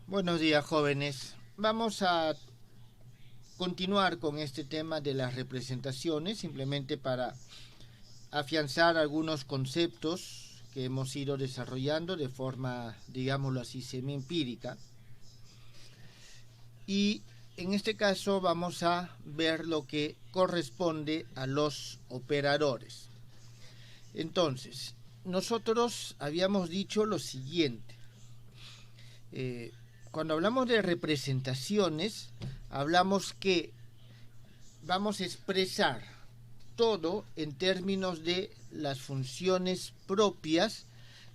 Buenos días, jóvenes. Vamos a continuar con este tema de las representaciones, simplemente para afianzar algunos conceptos que hemos ido desarrollando de forma, digámoslo así, semi-empírica. Y en este caso vamos a ver lo que corresponde a los operadores. Entonces, nosotros habíamos dicho lo siguiente. Cuando hablamos de representaciones, hablamos que vamos a expresar todo en términos de las funciones propias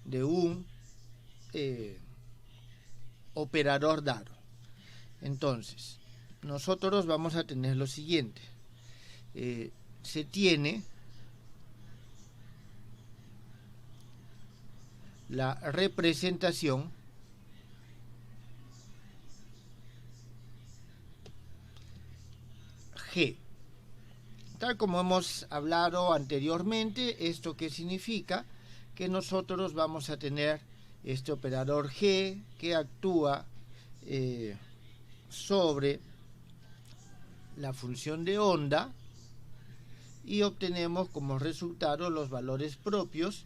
de un operador dado. Entonces, nosotros vamos a tener lo siguiente. Se tiene la representación G. Tal como hemos hablado anteriormente, ¿esto qué significa? Que nosotros vamos a tener este operador G que actúa sobre la función de onda y obtenemos como resultado los valores propios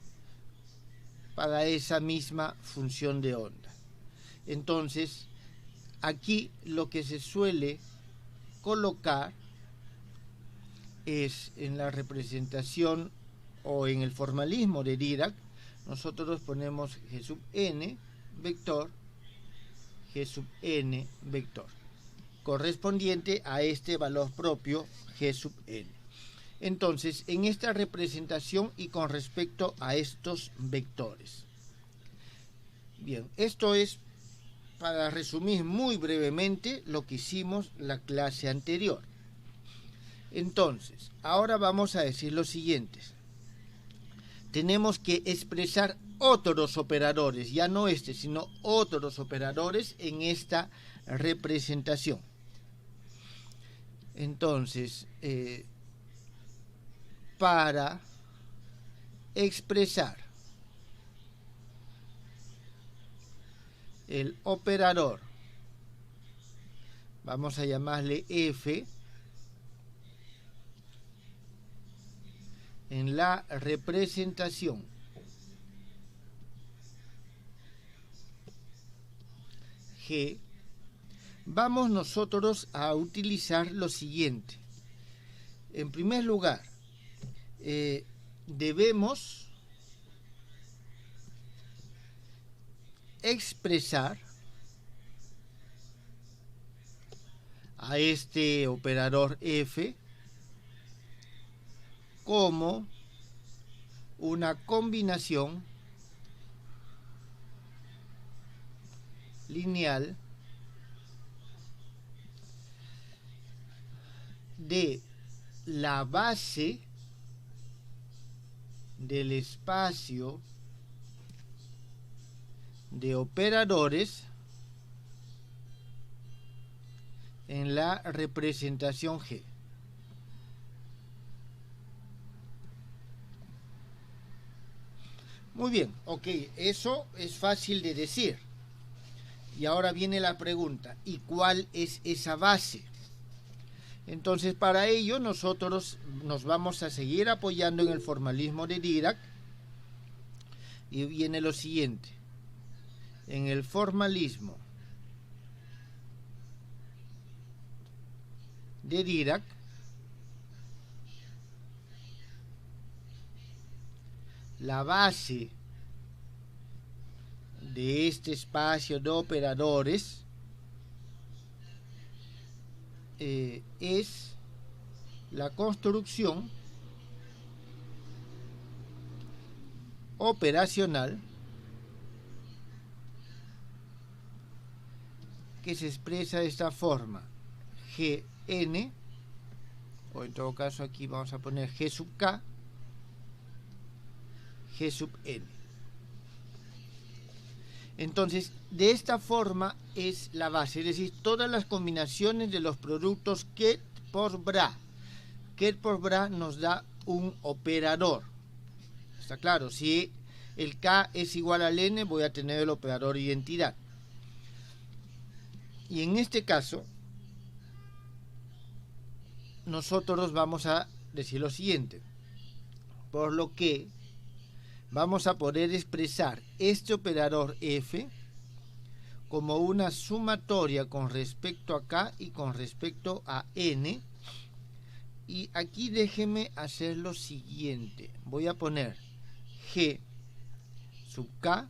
para esa misma función de onda. Entonces, aquí lo que se suele colocar es en la representación o en el formalismo de Dirac, nosotros ponemos G sub n vector, G sub n vector, correspondiente a este valor propio G sub n. Entonces, en esta representación y con respecto a estos vectores. Bien, esto es para resumir muy brevemente lo que hicimos la clase anterior. Entonces, ahora vamos a decir lo siguiente. Tenemos que expresar otros operadores, ya no sino otros operadores en esta representación. Entonces, para expresar el operador, vamos a llamarle F, en la representación G, vamos nosotros a utilizar lo siguiente. En primer lugar, debemos expresar a este operador F como una combinación lineal de la base del espacio de operadores en la representación G. Muy bien, ok, eso es fácil de decir. Y ahora viene la pregunta, ¿y cuál es esa base? Entonces, para ello nosotros nos vamos a seguir apoyando en el formalismo de Dirac. Y viene lo siguiente. En el formalismo de Dirac, la base de este espacio de operadores es la construcción operacional que se expresa de esta forma: Gn, o en todo caso aquí vamos a poner G sub k, G sub n. Entonces, de esta forma es la base, es decir, todas las combinaciones de los productos Ket por Bra. Ket por Bra nos da un operador. Está claro, si el K es igual al N, voy a tener el operador identidad. Y en este caso, nosotros vamos a decir lo siguiente, por lo que vamos a poder expresar este operador f como una sumatoria con respecto a k y con respecto a n. Y aquí déjeme hacer lo siguiente, voy a poner g sub k,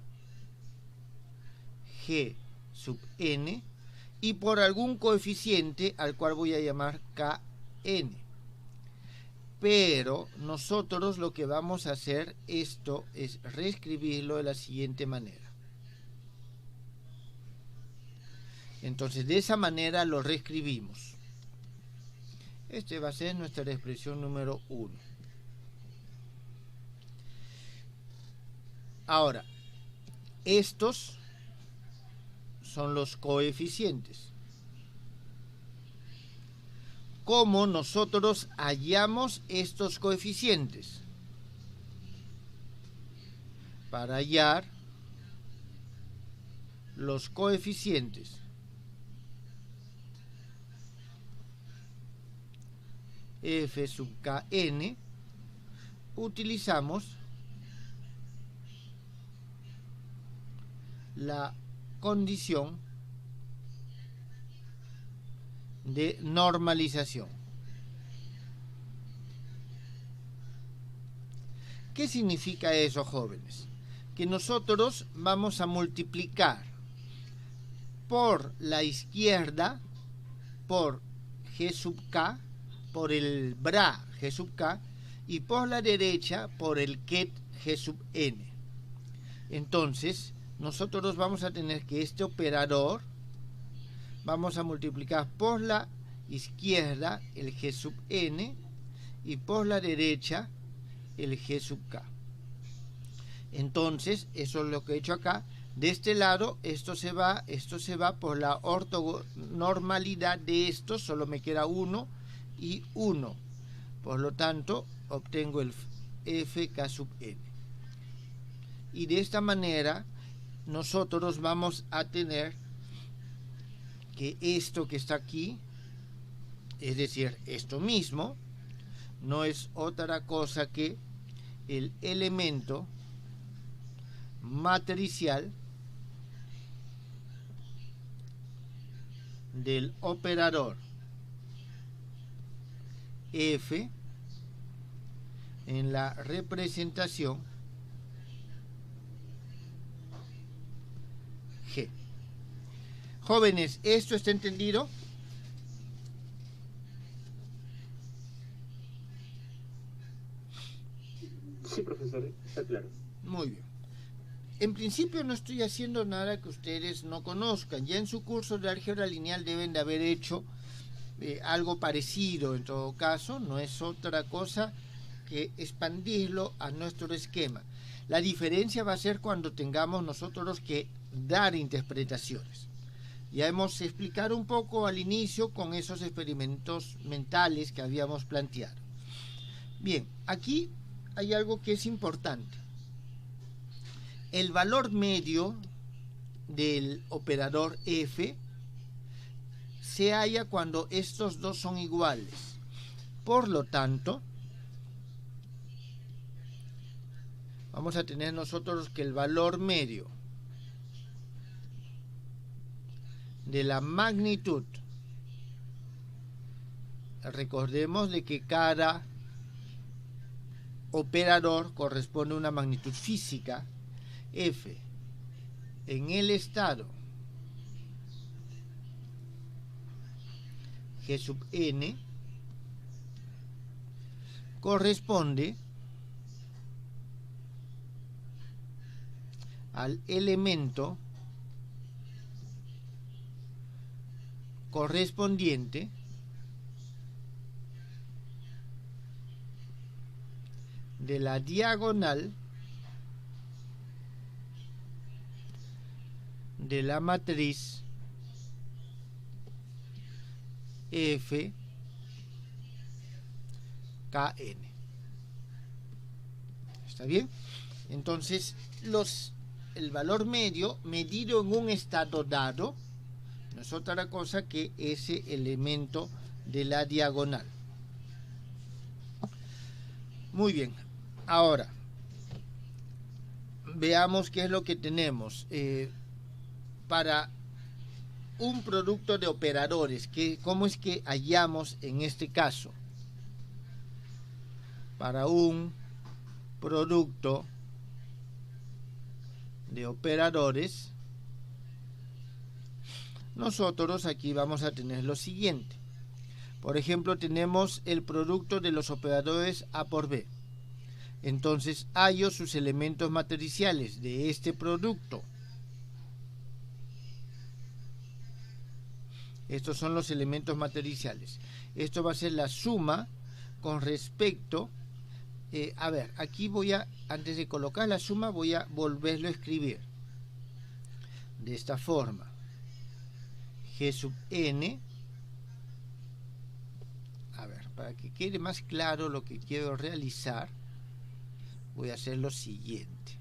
g sub n, y por algún coeficiente al cual voy a llamar kn. Pero nosotros lo que vamos a hacer esto es reescribirlo de la siguiente manera. Entonces de esa manera lo reescribimos. Este va a ser nuestra expresión número 1. Ahora, estos son los coeficientes. ¿Cómo nosotros hallamos estos coeficientes? Para hallar los coeficientes f sub kn, utilizamos la condición de normalización. ¿Qué significa eso, jóvenes? Que nosotros vamos a multiplicar por la izquierda por g sub k, por el bra g sub k, y por la derecha por el ket g sub n. Entonces nosotros vamos a tener que este operador vamos a multiplicar por la izquierda el g sub n y por la derecha el g sub k. Entonces eso es lo que he hecho acá. De este lado esto se va por la ortonormalidad de esto, solo me queda 1 y 1. Por lo tanto obtengo el fk sub n. Y de esta manera nosotros vamos a tener que esto que está aquí, es decir, esto mismo, no es otra cosa que el elemento matricial del operador f en la representación G. Jóvenes, ¿esto está entendido? Sí, profesor, está claro. Muy bien. En principio no estoy haciendo nada que ustedes no conozcan. Ya en su curso de álgebra lineal deben de haber hecho algo parecido. En todo caso, no es otra cosa que expandirlo a nuestro esquema. La diferencia va a ser cuando tengamos nosotros que dar interpretaciones. Ya hemos explicado un poco al inicio con esos experimentos mentales que habíamos planteado. Bien, aquí hay algo que es importante. El valor medio del operador f se halla cuando estos dos son iguales. Por lo tanto, vamos a tener nosotros que el valor medio de la magnitud, recordemos de que cada operador corresponde a una magnitud física, f en el estado g sub n corresponde al elemento correspondiente de la diagonal de la matriz f kn. ¿Está bien? Entonces el valor medio medido en un estado dado No es otra cosa que ese elemento de la diagonal. Muy bien. Ahora, veamos qué es lo que tenemos. Para un producto de operadores, ¿cómo es que hallamos en este caso? Para un producto de operadores, nosotros aquí vamos a tener lo siguiente. Por ejemplo, tenemos el producto de los operadores A por B. Entonces, hallo sus elementos matriciales de este producto. Estos son los elementos matriciales. Esto va a ser la suma con respecto... a ver, aquí voy a, antes de colocar la suma, voy a volverlo a escribir. De esta forma. G sub n. A ver, para que quede más claro lo que quiero realizar, voy a hacer lo siguiente.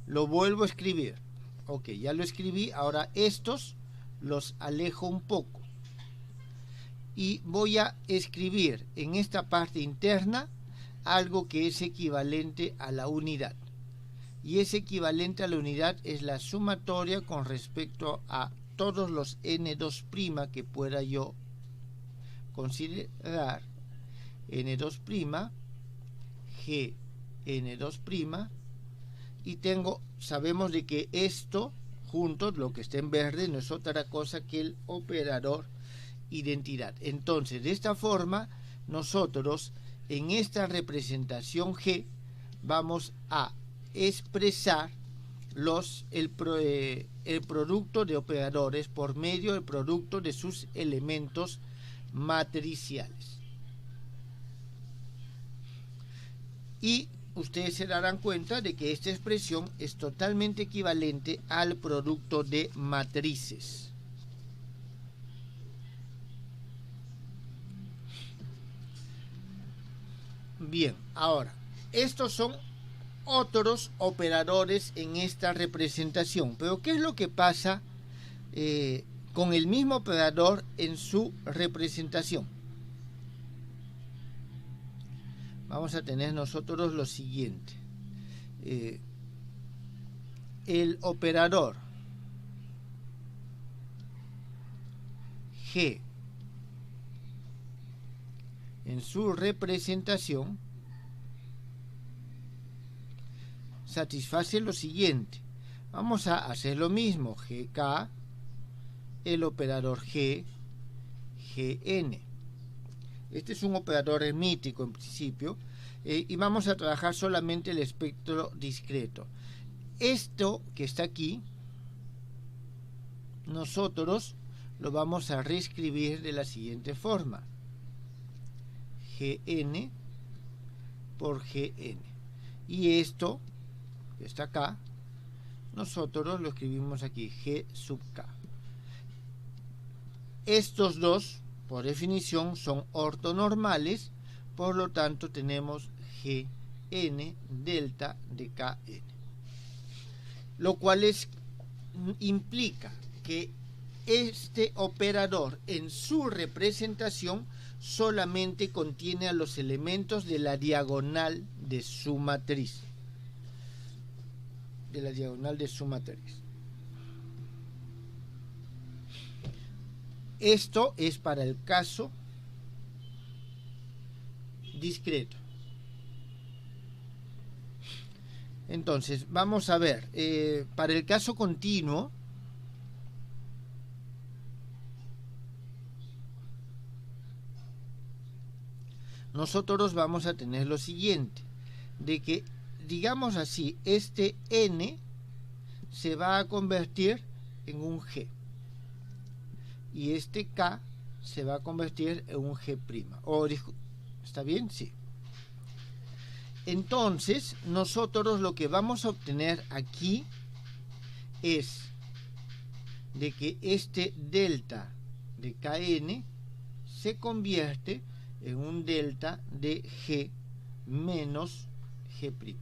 Lo vuelvo a escribir. Ok, ya lo escribí. Ahora estos los alejo un poco. Y voy a escribir en esta parte interna algo que es equivalente a la unidad. Y ese equivalente a la unidad es la sumatoria con respecto a todos los n2' que pueda yo considerar. n2', g n2', y sabemos de que esto juntos, lo que está en verde, no es otra cosa que el operador identidad. Entonces, de esta forma, nosotros en esta representación G vamos a expresar el producto de operadores por medio del producto de sus elementos matriciales. Y ustedes se darán cuenta de que esta expresión es totalmente equivalente al producto de matrices. Bien, ahora, estos son otros operadores en esta representación. Pero ¿qué es lo que pasa con el mismo operador en su representación? Vamos a tener nosotros lo siguiente. El operador G en su representación satisface lo siguiente. Vamos a hacer lo mismo. GK, el operador G, Gn. Este es un operador hermítico en principio, y vamos a trabajar solamente el espectro discreto. Esto que está aquí, nosotros lo vamos a reescribir de la siguiente forma. Gn por Gn. Y esto, que está acá, nosotros lo escribimos aquí, G sub K. Estos dos, por definición, son ortonormales, por lo tanto tenemos Gn delta de Kn. Lo cual implica que este operador en su representación solamente contiene a los elementos de la diagonal de su matriz. De la diagonal de su matriz. Esto es para el caso discreto. Entonces, vamos a ver, para el caso continuo, nosotros vamos a tener lo siguiente, de que, digamos así, este n se va a convertir en un g. Y este K se va a convertir en un G'. ¿Está bien? Sí. Entonces, nosotros lo que vamos a obtener aquí es de que este delta de Kn se convierte en un delta de G menos G'.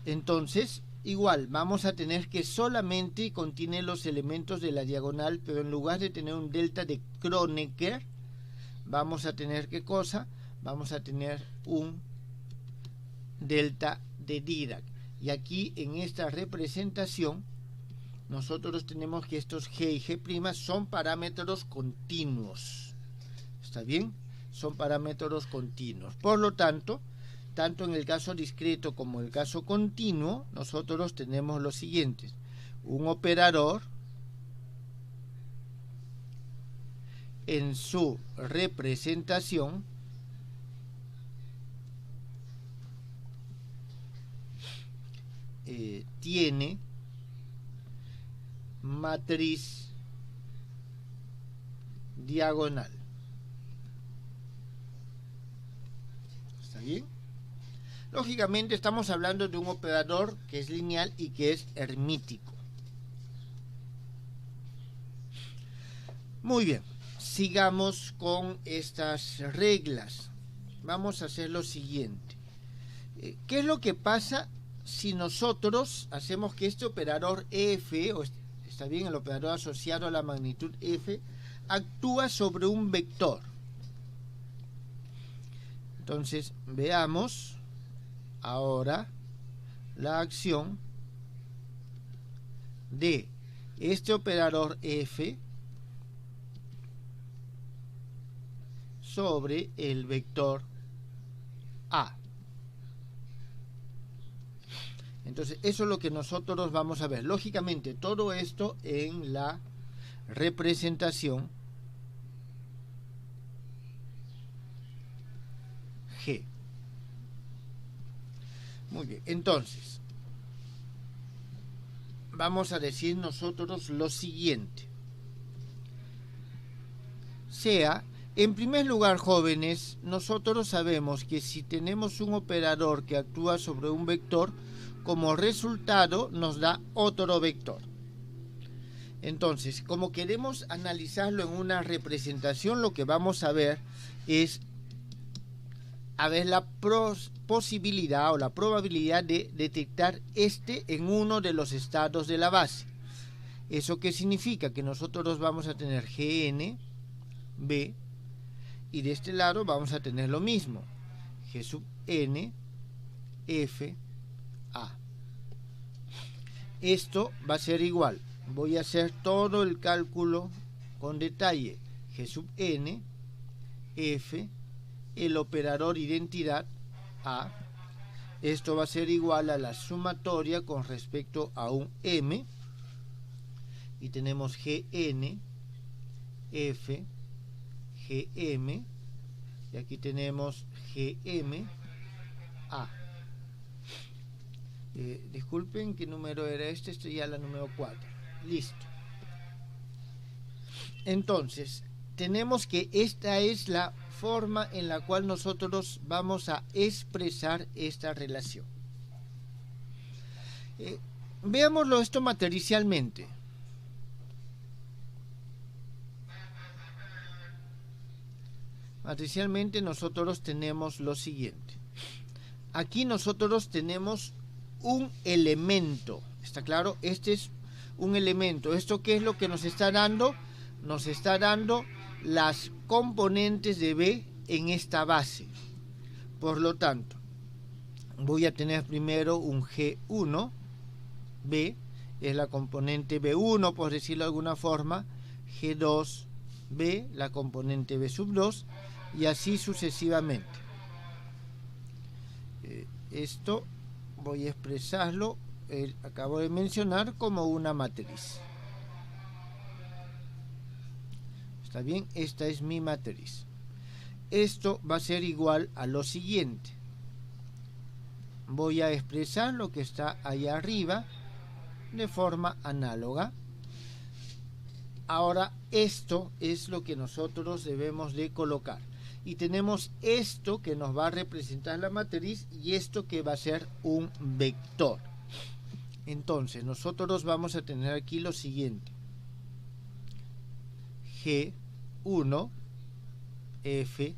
Entonces, igual, vamos a tener que solamente contiene los elementos de la diagonal, pero en lugar de tener un delta de Kronecker, vamos a tener, ¿qué cosa? Vamos a tener un delta de Dirac. Y aquí en esta representación nosotros tenemos que estos G y G' son parámetros continuos. ¿Está bien? Son parámetros continuos. Por lo tanto, tanto en el caso discreto como en el caso continuo, nosotros tenemos los siguientes. Un operador en su representación tiene matriz diagonal. ¿Está bien? Lógicamente estamos hablando de un operador que es lineal y que es hermítico. Muy bien, sigamos con estas reglas. Vamos a hacer lo siguiente. ¿Qué es lo que pasa si nosotros hacemos que este operador F, o está bien, el operador asociado a la magnitud F, actúa sobre un vector? Entonces, veamos ahora la acción de este operador F sobre el vector A. Entonces, eso es lo que nosotros vamos a ver. Lógicamente, todo esto en la representación G. Muy bien, entonces, vamos a decir nosotros lo siguiente. En primer lugar, jóvenes, nosotros sabemos que si tenemos un operador que actúa sobre un vector, como resultado nos da otro vector. Entonces, como queremos analizarlo en una representación, lo que vamos a ver es la posibilidad o la probabilidad de detectar en uno de los estados de la base. ¿Eso qué significa? Que nosotros vamos a tener Gn, B, y de este lado vamos a tener lo mismo, G sub n, F, A. Esto va a ser igual. Voy a hacer todo el cálculo con detalle. G sub n, F, el operador identidad A. Esto va a ser igual a la sumatoria con respecto a un M. Y tenemos Gn, F, Gm. Y aquí tenemos Gm, A. Disculpen, ¿qué número era este? Este ya la número 4. Listo. Entonces, tenemos que esta es la forma en la cual nosotros vamos a expresar esta relación. Veámoslo esto matricialmente. Matricialmente nosotros tenemos lo siguiente. Aquí nosotros tenemos un elemento, ¿está claro? Este es un elemento. ¿Esto qué es lo que nos está dando? Nos está dando las componentes de B en esta base. Por lo tanto, voy a tener primero un G1, B, es la componente B1, por decirlo de alguna forma, G2, B, la componente B sub 2, y así sucesivamente. Esto voy a expresarlo, acabo de mencionar, como una matriz. ¿Está bien? Esta es mi matriz. Esto va a ser igual a lo siguiente. Voy a expresar lo que está ahí arriba de forma análoga. Ahora, esto es lo que nosotros debemos de colocar. Y tenemos esto que nos va a representar la matriz y esto que va a ser un vector. Entonces, nosotros vamos a tener aquí lo siguiente. G1, F,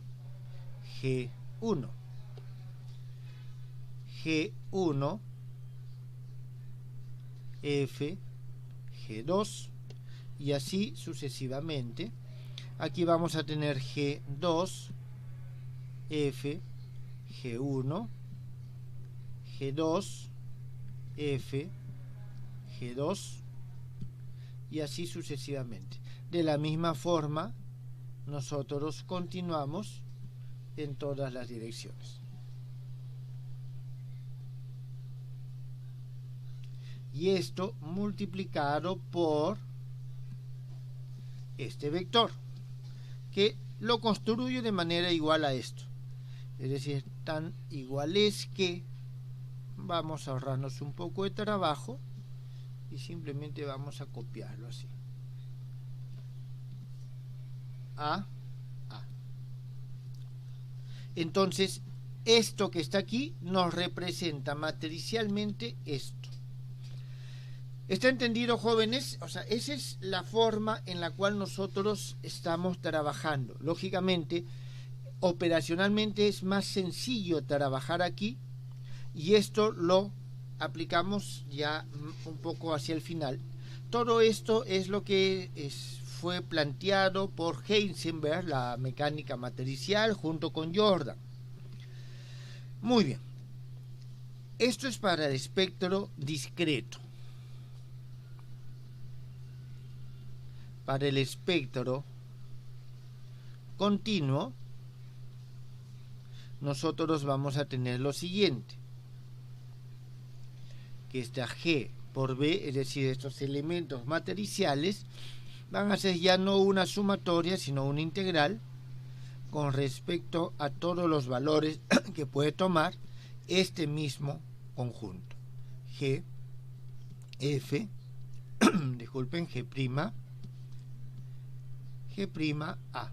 G1. G1, F, G2 y así sucesivamente. Aquí vamos a tener G2, F, G1, G2, F, G2 y así sucesivamente. De la misma forma, nosotros continuamos en todas las direcciones. Y esto multiplicado por este vector, que lo construyo de manera igual a esto. Es decir, tan iguales que vamos a ahorrarnos un poco de trabajo y simplemente vamos a copiarlo así. A. Entonces, esto que está aquí nos representa matricialmente esto. ¿Está entendido, jóvenes? O sea, esa es la forma en la cual nosotros estamos trabajando. Lógicamente, operacionalmente es más sencillo trabajar aquí y esto lo aplicamos ya un poco hacia el final. Todo esto es lo que fue planteado por Heisenberg, la mecánica matricial, junto con Jordan. Muy bien. Esto es para el espectro discreto. Para el espectro continuo, nosotros vamos a tener lo siguiente, que esta G por B, es decir, estos elementos matriciales, van a ser ya no una sumatoria, sino una integral con respecto a todos los valores que puede tomar este mismo conjunto. G, F, disculpen, G', G', A.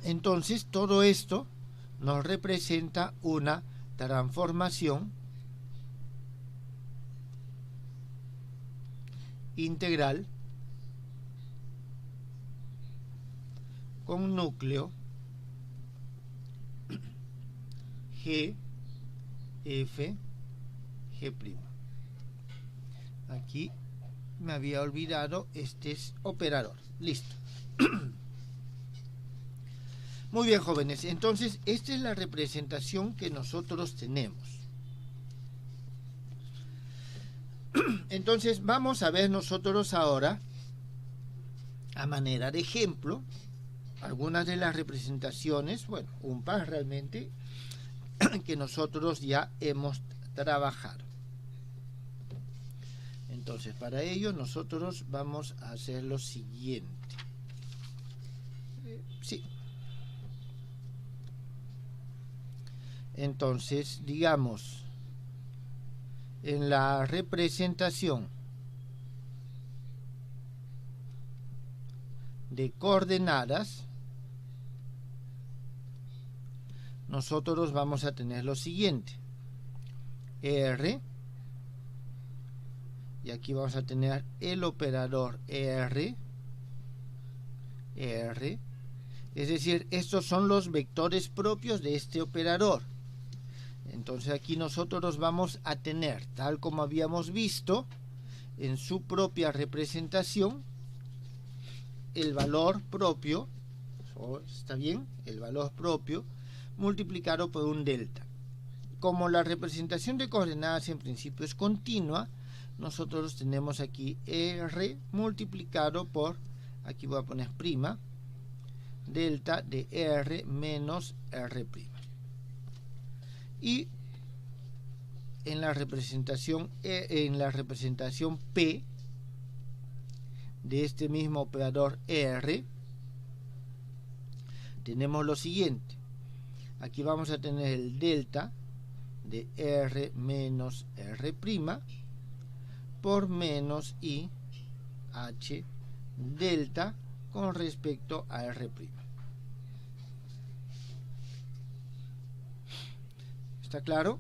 Entonces, todo esto nos representa una transformación integral con núcleo G, F, G'. Aquí me había olvidado este operador. Listo. Muy bien, jóvenes. Entonces, esta es la representación que nosotros tenemos. Entonces, vamos a ver nosotros ahora, a manera de ejemplo, algunas de las representaciones, bueno, un par realmente, que nosotros ya hemos trabajado. Entonces, para ello nosotros vamos a hacer lo siguiente. Sí. Entonces, digamos, en la representación de coordenadas, nosotros vamos a tener lo siguiente. R, y aquí vamos a tener el operador R, es decir, estos son los vectores propios de este operador. Entonces aquí nosotros vamos a tener, tal como habíamos visto, en su propia representación, el valor propio, ¿está bien? El valor propio multiplicado por un delta. Como la representación de coordenadas en principio es continua, nosotros tenemos aquí R multiplicado por, aquí voy a poner prima, delta de R menos R'. Y en la representación P de este mismo operador R, tenemos lo siguiente. Aquí vamos a tener el delta de R menos R' por menos I H delta con respecto a R'. ¿Está claro?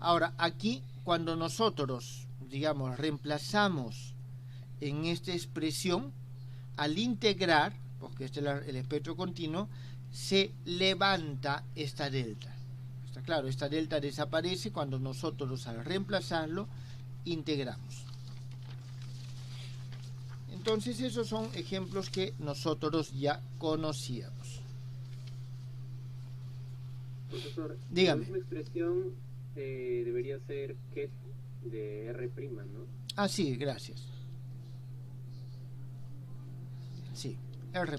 Ahora, aquí, cuando nosotros, digamos, reemplazamos en esta expresión, al integrar, porque este es el espectro continuo, se levanta esta delta. Está claro, esta delta desaparece cuando nosotros al reemplazarlo integramos. Entonces esos son ejemplos que nosotros ya conocíamos. Profesor, dígame. La misma expresión debería ser ket de R', ¿no? Ah, sí, gracias. Sí, R'.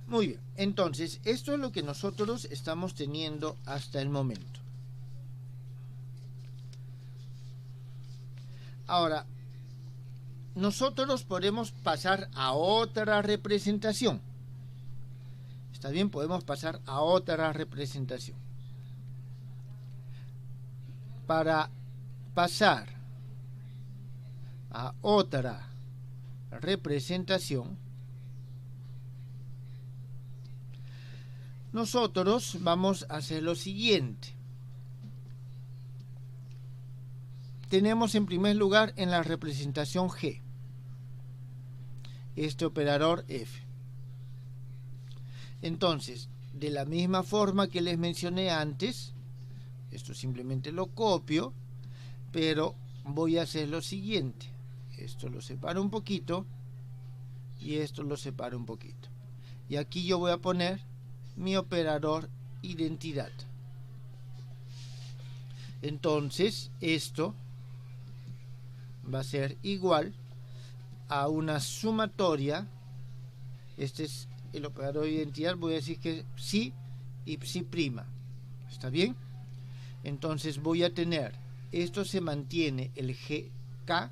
Muy bien, entonces esto es lo que nosotros estamos teniendo hasta el momento. Ahora, nosotros podemos pasar a otra representación. ¿Está bien? Podemos pasar a otra representación. Para pasar a otra representación, nosotros vamos a hacer lo siguiente. Tenemos en primer lugar en la representación G este operador F. Entonces, de la misma forma que les mencioné antes, esto simplemente lo copio, pero voy a hacer lo siguiente. Esto lo separo un poquito y esto lo separo un poquito. Y aquí yo voy a poner mi operador identidad. Entonces, esto va a ser igual a una sumatoria. Este es el operador de identidad, voy a decir que sí y sí prima. ¿Está bien? Entonces voy a tener, esto se mantiene el GK,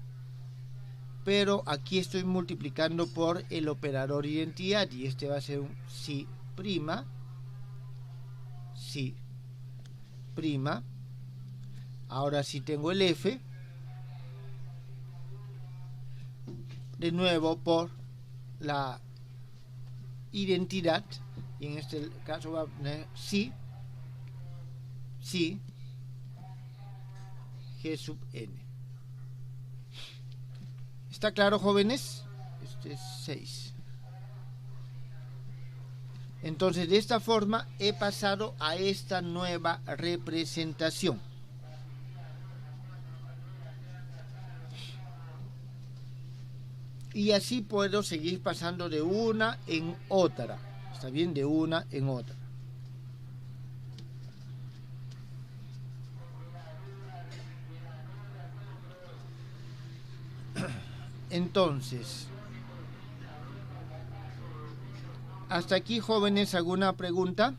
pero aquí estoy multiplicando por el operador identidad y este va a ser un sí prima, sí prima. Ahora sí tengo el F, de nuevo por la identidad, y en este caso va a poner sí, sí, G sub n. ¿Está claro, jóvenes? Este es 6. Entonces, de esta forma he pasado a esta nueva representación. Y así puedo seguir pasando de una en otra. ¿Está bien? De una en otra. Entonces, hasta aquí, jóvenes, ¿alguna pregunta?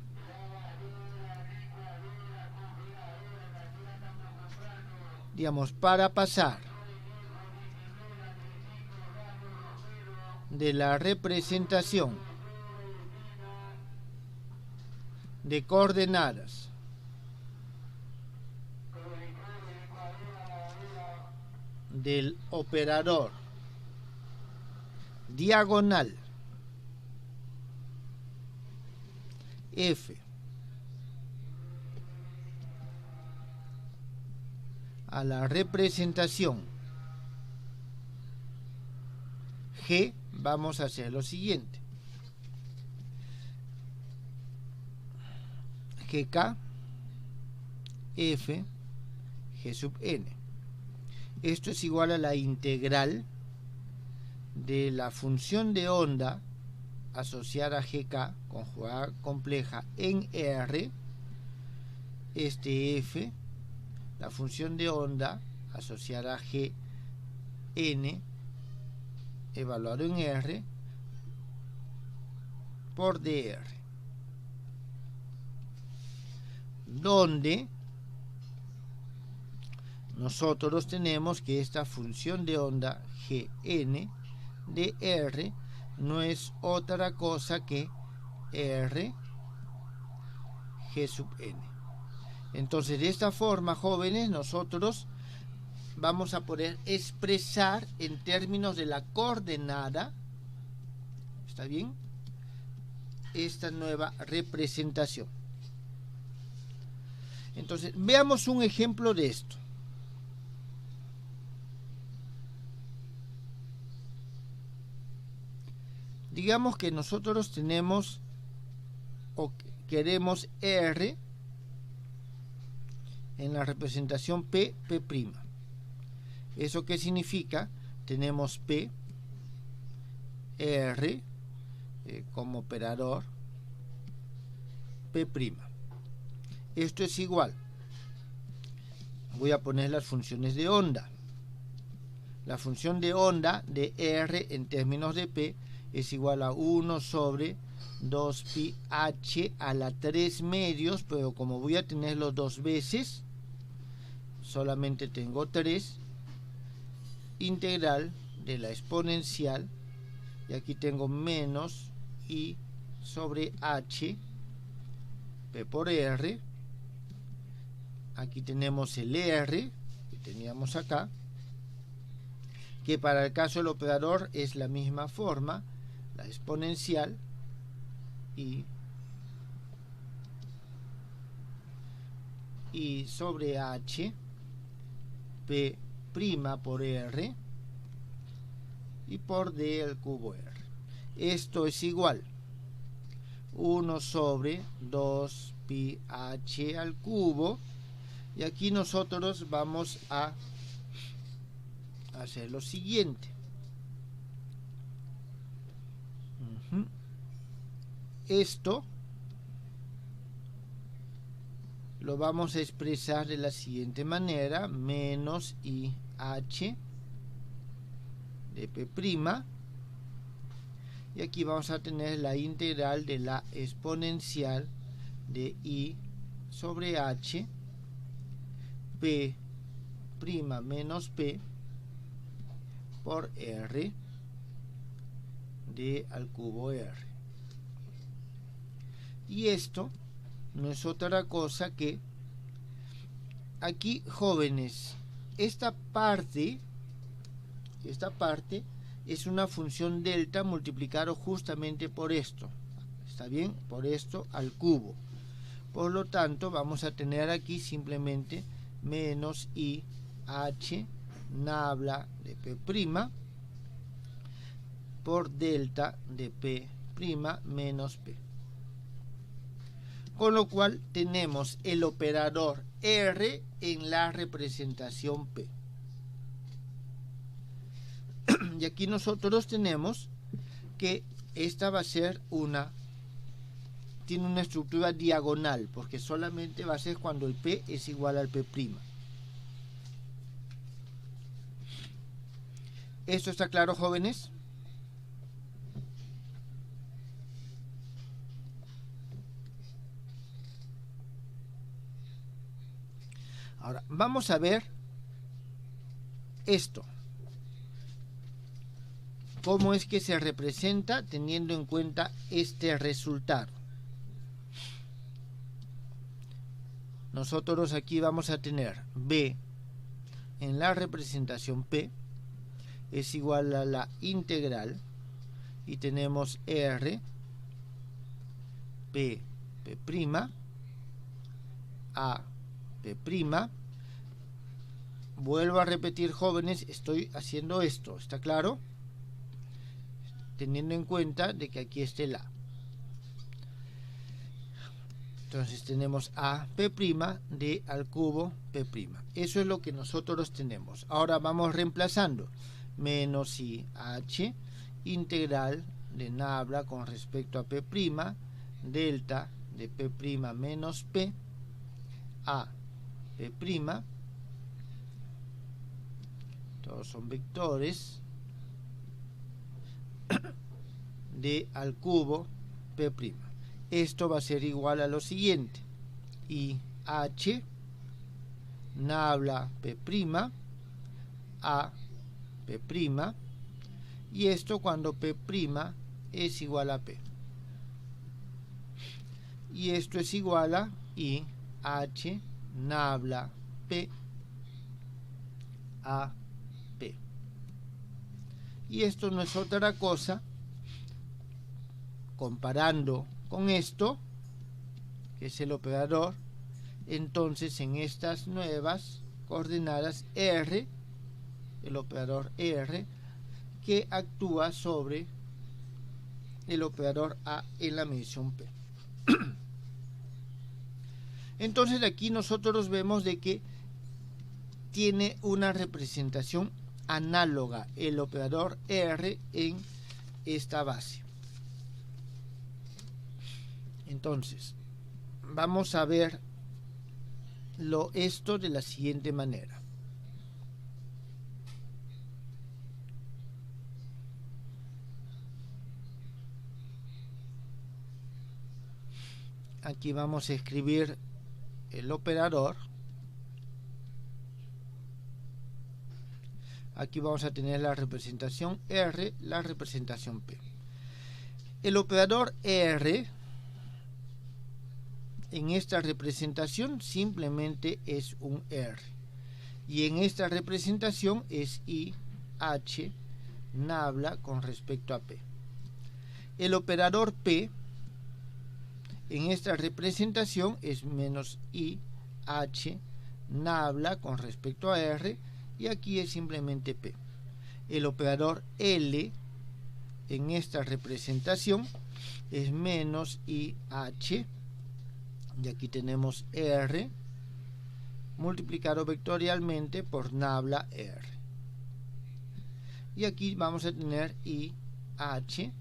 Digamos, para pasar de la representación de coordenadas del operador diagonal F a la representación G, vamos a hacer lo siguiente. GK F G sub n. Esto es igual a la integral de la función de onda asociada a GK conjugada compleja en R, este F, la función de onda asociada a Gn evaluado en R por dr, donde nosotros tenemos que esta función de onda Gn de R no es otra cosa que R G sub n. Entonces, de esta forma, jóvenes, nosotros vamos a poder expresar en términos de la coordenada, ¿está bien?, esta nueva representación. Entonces, veamos un ejemplo de esto. digamos que nosotros tenemos o queremos R en la representación P, P'. ¿Eso qué significa? Tenemos P, R como operador, P'. Esto es igual. Voy a poner las funciones de onda. La función de onda de R en términos de P es igual a 1 sobre 2pi h a la 3 medios, pero como voy a tenerlo dos veces, solamente tengo 3, integral de la exponencial, y aquí tengo menos i sobre h, p por r, aquí tenemos el r que teníamos acá, que para el caso del operador es la misma forma, la exponencial, y sobre h, p' por r, y por d al cubo r. Esto es igual 1 sobre 2pi h al cubo, y aquí nosotros vamos a hacer lo siguiente. Esto lo vamos a expresar de la siguiente manera: menos i h de p', y aquí vamos a tener la integral de la exponencial de i sobre h, p' menos p por r d al cubo r. Y esto no es otra cosa que, aquí, jóvenes, esta parte es una función delta multiplicado justamente por esto, ¿está bien? Por esto al cubo. Por lo tanto, vamos a tener aquí simplemente menos i h nabla de p' por delta de p' menos p. Con lo cual tenemos el operador R en la representación P. Y aquí nosotros tenemos que esta va a ser tiene una estructura diagonal, porque solamente va a ser cuando el P es igual al P'. ¿Esto está claro, jóvenes? Ahora, vamos a ver esto. ¿Cómo es que se representa teniendo en cuenta este resultado? Nosotros aquí vamos a tener B en la representación P es igual a la integral, y tenemos R, P', A, P'. Vuelvo a repetir, jóvenes, estoy haciendo esto, ¿está claro? Teniendo en cuenta de que aquí está el A. Entonces tenemos A, P', D al cubo, P'. Eso es lo que nosotros tenemos. Ahora vamos reemplazando. Menos i h, integral de nabla con respecto a P', delta de P' menos P, A, P', todos son vectores, D al cubo, P'. Esto va a ser igual a lo siguiente: i h nabla P', A, P', y esto cuando P' es igual a P. Y esto es igual a i h nabla P, A, P. Y esto no es otra cosa, comparando con esto, que es el operador, entonces en estas nuevas coordenadas R, el operador R, que actúa sobre el operador A en la medición P. Entonces aquí nosotros vemos de que tiene una representación análoga el operador R en esta base. Entonces vamos a ver esto de la siguiente manera. Aquí vamos a escribir el operador. Aquí vamos a tener la representación R, la representación P. El operador R en esta representación simplemente es un R. Y en esta representación es IH nabla con respecto a P. El operador P en esta representación es menos IH nabla con respecto a R, y aquí es simplemente P. El operador L en esta representación es menos IH, y aquí tenemos R multiplicado vectorialmente por nabla R. Y aquí vamos a tener IH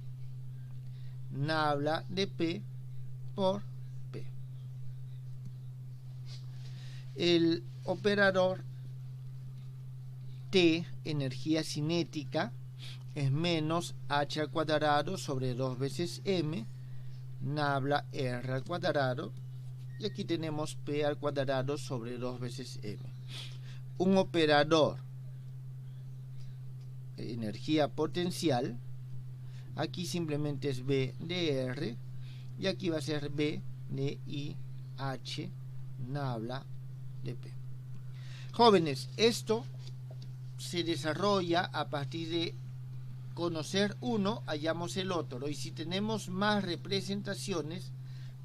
nabla de P por P. El operador T, energía cinética, es menos H al cuadrado sobre 2 veces M nabla R al cuadrado, y aquí tenemos P al cuadrado sobre 2 veces M. Un operador energía potencial, aquí simplemente es B de R, y aquí va a ser B de IH nabla de P. Jóvenes, esto se desarrolla a partir de conocer uno, hallamos el otro, y si tenemos más representaciones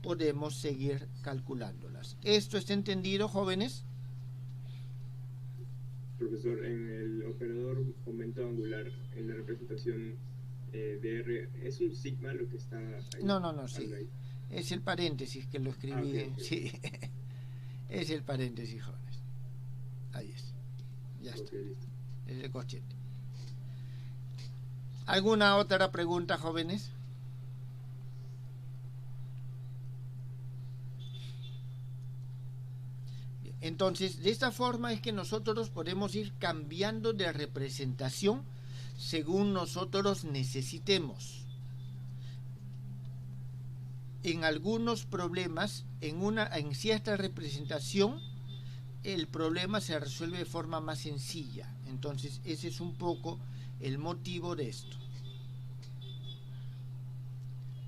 podemos seguir calculándolas. ¿Esto está entendido, jóvenes? Profesor, en el operador aumento angular, en la representación de R, ¿es un sigma lo que está ahí? No, sí. Ahí. Es el paréntesis que lo escribí. Okay. Sí. Es el paréntesis, jóvenes. Ahí es. Ya está. Listo. Es el corchete. ¿Alguna otra pregunta, jóvenes? Entonces, de esta forma es que nosotros podemos ir cambiando de representación según nosotros necesitemos. En algunos problemas, en cierta representación, el problema se resuelve de forma más sencilla. Entonces, ese es un poco el motivo de esto.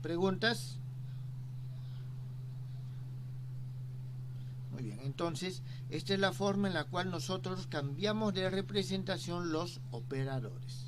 ¿Preguntas? Muy bien, entonces esta es la forma en la cual nosotros cambiamos de representación los operadores.